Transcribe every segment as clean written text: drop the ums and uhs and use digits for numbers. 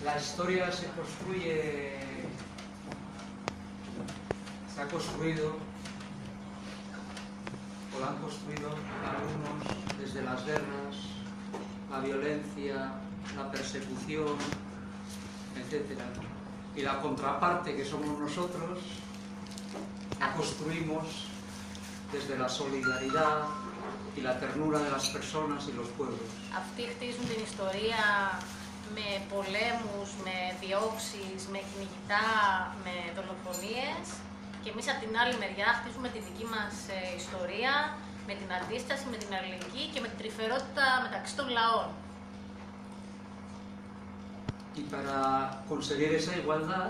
La historia se ha construido, o la han construido algunos desde las guerras, la violencia, la persecución, etc. Y la contraparte, que somos nosotros, la construimos desde la solidaridad y la ternura de las personas y los pueblos. Αυτοί χτίζουν την ιστορία με πολέμους, με διώξεις, με κυνηγητά, με δολοφονίες και εμείς από την άλλη μεριά χτίζουμε τη δική μας ιστορία με την αντίσταση, με την αλληλεγγύη και με την τρυφερότητα μεταξύ των λαών. Y para conseguir esa igualdad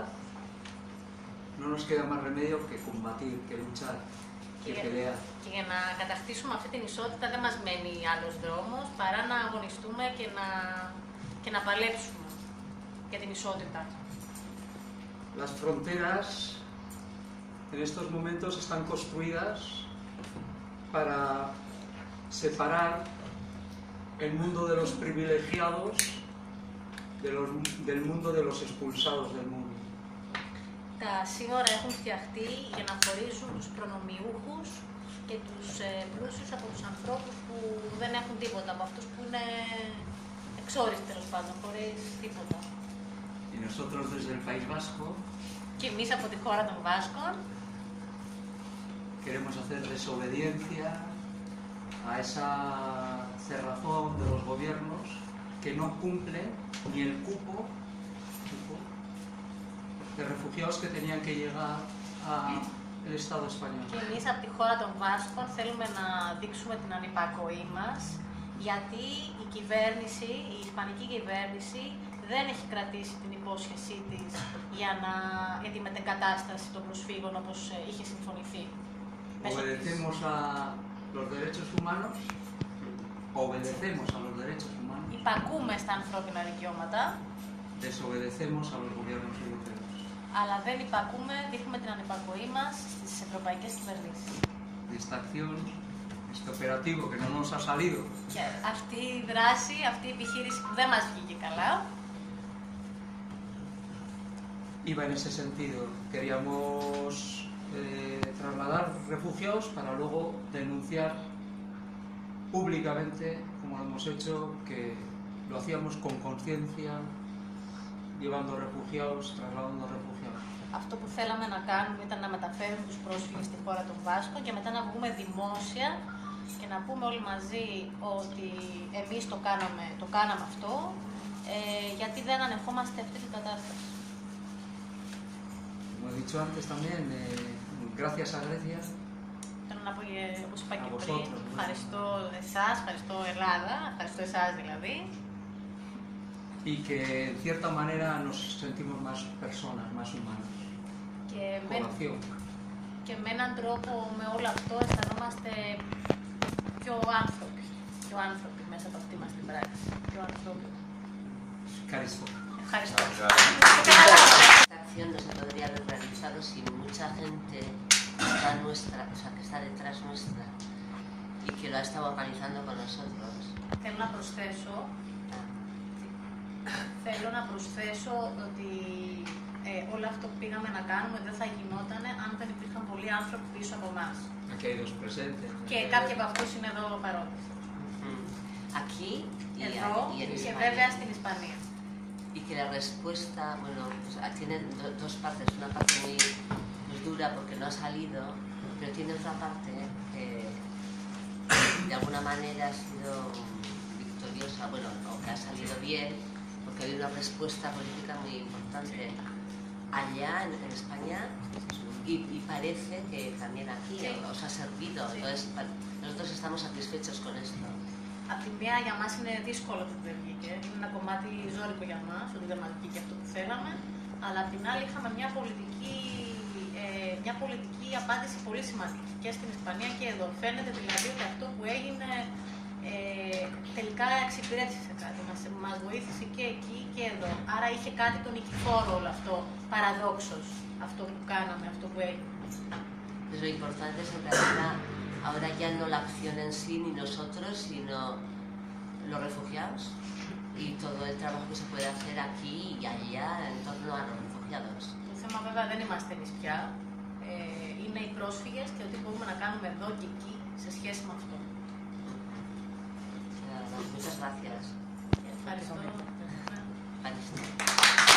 no nos queda más remedio que combatir, que luchar, que pelear. Και για να κατακτήσουμε αυτή την ισότητα δεν μας μένει άλλος δρόμος παρά να αγωνιστούμε και να παλέψουμε για την ισότητα. Las fronteras en estos momentos están construidas para separar el mundo de los privilegiados del mundo de los expulsados del mundo. Τα σύνορα έχουν φτιαχτεί για να χωρίζουν τους προνομιούχους και τους πλούσιους από τους ανθρώπους που δεν έχουν τίποτα, από αυτούς που είναι εξόριστοι τέλος πάντων, χωρίς τίποτα. Y nosotros desde el País Vasco Και εμείς από τη χώρα των Βάσκων queremos hacer desobediencia a esa cerrazón de los gobiernos que no cumple ni el cupo de refugiados que tenían que llegar al Estado español. Και εμείς από τη χώρα των Βάσκων θέλουμε να δείξουμε την ανυπακοή μας, γιατί η κυβέρνηση, η ισπανική κυβέρνηση δεν έχει κρατήσει την υπόσχεσή της για τη μετεγκατάσταση των προσφύγων όπως είχε συμφωνηθεί. Obedecemos a los derechos humanos, υπακούμε στα ανθρώπινα δικαιώματα, desobedecemos a los gobiernos europeos. Αλλά δεν υπακούμε, δείχνουμε την ανυπακοή μας στις ευρωπαϊκές κυβερνήσεις. Esta acción, este operativo que no nos ha salido. Και αυτή η δράση, αυτή η επιχείρηση που δεν μας βγήκε καλά, iba en ese sentido. Queríamos trasladar refugiados para luego denunciar públicamente, como lo hemos hecho, que lo hacíamos con conciencia, llevando refugiados, trasladando refugiados. Αυτό που θέλαμε να κάνουμε ήταν να μεταφέρουμε τους πρόσφυγες στη χώρα των Βάσκων και μετά να βγούμε δημόσια και να πούμε όλοι μαζί ότι εμείς το κάναμε αυτό, γιατί δεν ανεχόμαστε αυτή την κατάσταση. Como he dicho antes también, gracias a Grecia. Θέλω να πω, όπως είπα και πριν, ευχαριστώ εσάς, ευχαριστώ Ελλάδα, ευχαριστώ εσάς δηλαδή. Y que en cierta manera nos sentimos más personas, más humanos. Και με έναν τρόπο με όλο αυτό αισθανόμαστε πιο άνθρωποι μέσα από αυτή μας την πράξη. Πιο ανθρώπινοι. Ευχαριστώ. Ευχαριστώ. Esta acción no se podría haber realizado si mucha gente está nuestra, o sea, que está detrás nuestra y que lo ha estado organizando con nosotros. Θέλω να προσθέσω ότι όλο αυτό που πήγαμε να κάνουμε δεν θα γινόταν αν δεν υπήρχαν πολλοί άνθρωποι πίσω από εμάς. Και κάποιοι από αυτούς είναι εδώ παρόντες. Εδώ και βέβαια στην Ισπανία. Y que la respuesta, bueno, pues, tiene dos partes. Una parte muy dura porque no ha salido, pero tiene otra parte que de alguna manera ha sido victoriosa, bueno, o que ha salido bien, porque hay una respuesta política muy importante allá en España y parece que también aquí os ha servido. Entonces, nosotros estamos satisfechos con esto. Από τη μία για μας είναι δύσκολο που δεν βγήκε, είναι ένα κομμάτι ζώρικο για μας, ότι δεν μας βγήκε αυτό που θέλαμε, αλλά από την άλλη είχαμε μια πολιτική απάντηση πολύ σημαντική και στην Ισπανία και εδώ. Φαίνεται δηλαδή ότι αυτό που έγινε τελικά εξυπηρέτησε σε κάτι, μας βοήθησε και εκεί και εδώ. Άρα είχε κάτι το νικηφόρο όλο αυτό, παραδόξως, αυτό που κάναμε, αυτό που έγινε. Lo importante es en realidad ahora ya no la acción en sí ni nosotros, sino los refugiados. y todo el trabajo que se puede hacer aquí y allá en torno a los refugiados. Το θέμα βέβαια δεν είμαστε εμείς πια. Είναι οι πρόσφυγες και ό,τι μπορούμε να κάνουμε εδώ και εκεί σε σχέση με αυτό. Muchas gracias. Ευχαριστώ. Ευχαριστώ.